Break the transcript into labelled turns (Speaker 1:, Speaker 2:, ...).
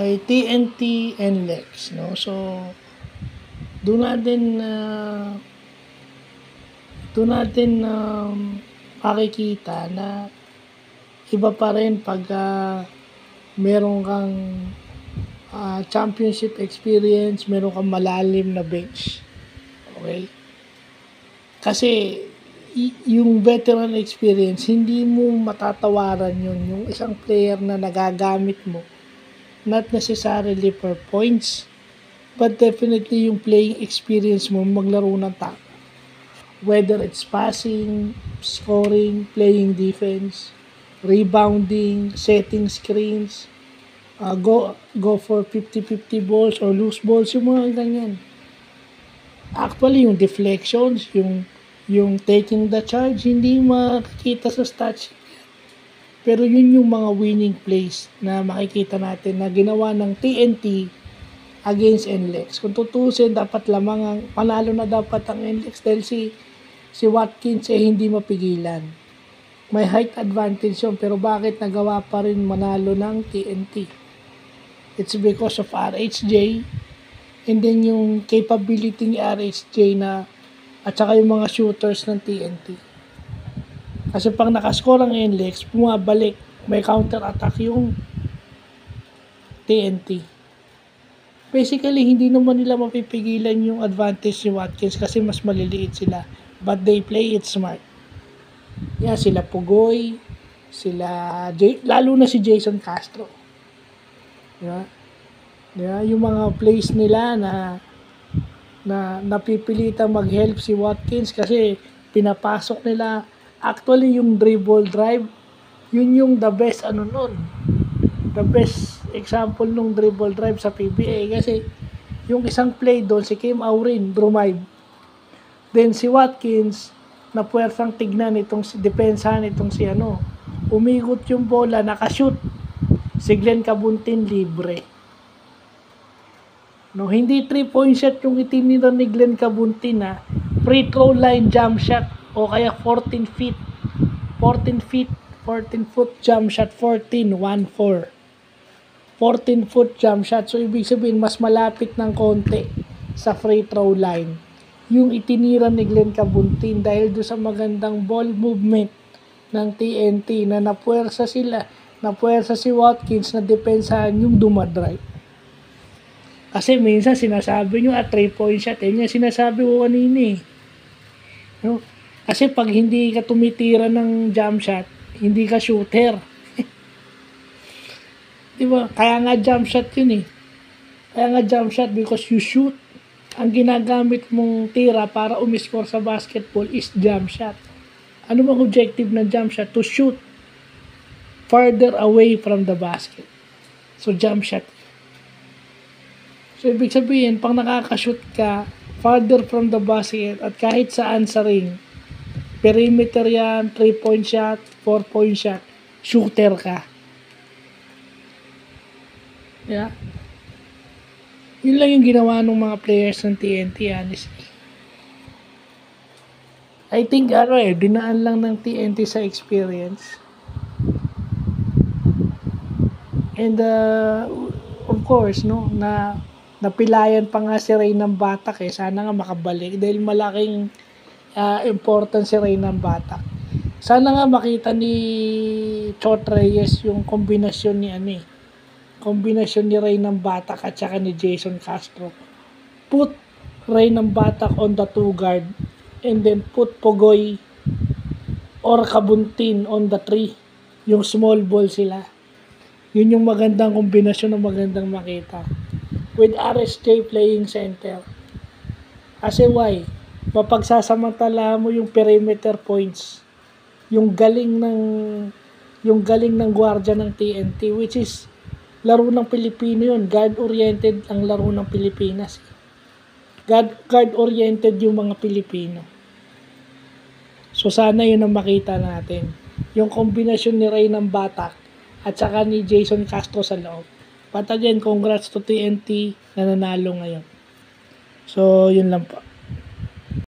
Speaker 1: Okay, TNT and Lex, no? So, doon natin makikita na iba pa rin pag meron kang championship experience, meron kang malalim na bench. Okay? Kasi yung veteran experience, hindi mo matatawaran yun. Yung isang player na nagagamit mo, not necessarily for points, but definitely yung playing experience mo maglaro ng top. Whether it's passing, scoring, playing defense, rebounding, setting screens, go for 50-50 balls or loose balls, yung mga ganyan. Actually, yung deflections, yung taking the charge, hindi makikita sa stats. Pero yun yung mga winning plays na makikita natin na ginawa ng TNT against NLEX. Kung tutusin, dapat lamang panalo na dapat ang NLEX dahil si Watkins hindi mapigilan. May height advantage yun, pero bakit nagawa pa rin manalo ng TNT? It's because of RHJ and then yung capability ni RHJ na at saka yung mga shooters ng TNT. Kasi pag nakascore ang NLEX, bumabalik, may counter-attack yung TNT. Basically, hindi naman nila mapipigilan yung advantage ni Watkins kasi mas maliliit sila. But they play it smart. Yan, sila Pugoy, lalo na si Jason Castro. Diba? Yung mga plays nila na napipilitang mag-help si Watkins kasi pinapasok nila. Actually, yung dribble drive, yun yung the best the best example nung dribble drive sa PBA kasi yung isang play doon, si Kim Aurin, drumive. Then si Watkins, na puwersang tignan itong depensahan itong umigot yung bola, nakashoot. Si Glenn Cabuntin libre. No, hindi 3-point shot yung itinira ni Glenn Cabuntin free throw line jump shot o kaya 14 foot jump shot, 14 foot jump shot. So ibig sabihin mas malapit ng konti sa free throw line yung itinira ni Glenn Cabuntin dahil do sa magandang ball movement ng TNT na napuwersa si Watkins na depensahan yung dumadrive. Kasi minsan sinasabi nyo 3-point shot, yun yung sinasabi ko kanina no? Kasi pag hindi ka tumitira ng jump shot, hindi ka shooter. Diba? Kaya nga jump shot yun Kaya nga jump shot because you shoot. Ang ginagamit mong tira para umiscore sa basketball is jump shot. Ano bang objective ng jump shot? To shoot farther away from the basket. So jump shot. So ibig sabihin, pag nakakashoot ka farther from the basket at kahit saan sa ring, perimeter yan, 3-point shot, 4-point shot, shooter ka. Yeah. Yun lang yung ginawa ng mga players ng TNT, honestly. I think, dinaan lang ng TNT sa experience. And, of course, napilayan pa nga si Reynand Batak Sana nga makabalik dahil malaking importance si Reynand Batak. Sana nga makita ni Chot Reyes yung kombinasyon ni Reynand Batak at saka ni Jason Castro. Put Reynand Batak on the 2 guard and then put Pugoy or Cabuntin on the 3. Yung small ball sila. Yun yung magandang kombinasyon na magandang makita. With RSJ playing center. Kasi why? Mapagsasamantala mo yung perimeter points. Yung galing ng gwardiya ng TNT which is laro ng Pilipino yun. Guard-oriented ang laro ng Pilipinas. Guard-oriented yung mga Pilipino. So sana yun ang makita natin. Yung kombinasyon ni Reynand Batak at saka ni Jason Castro sa loob. But again, congrats to TNT na nanalo ngayon. So, yun lang po.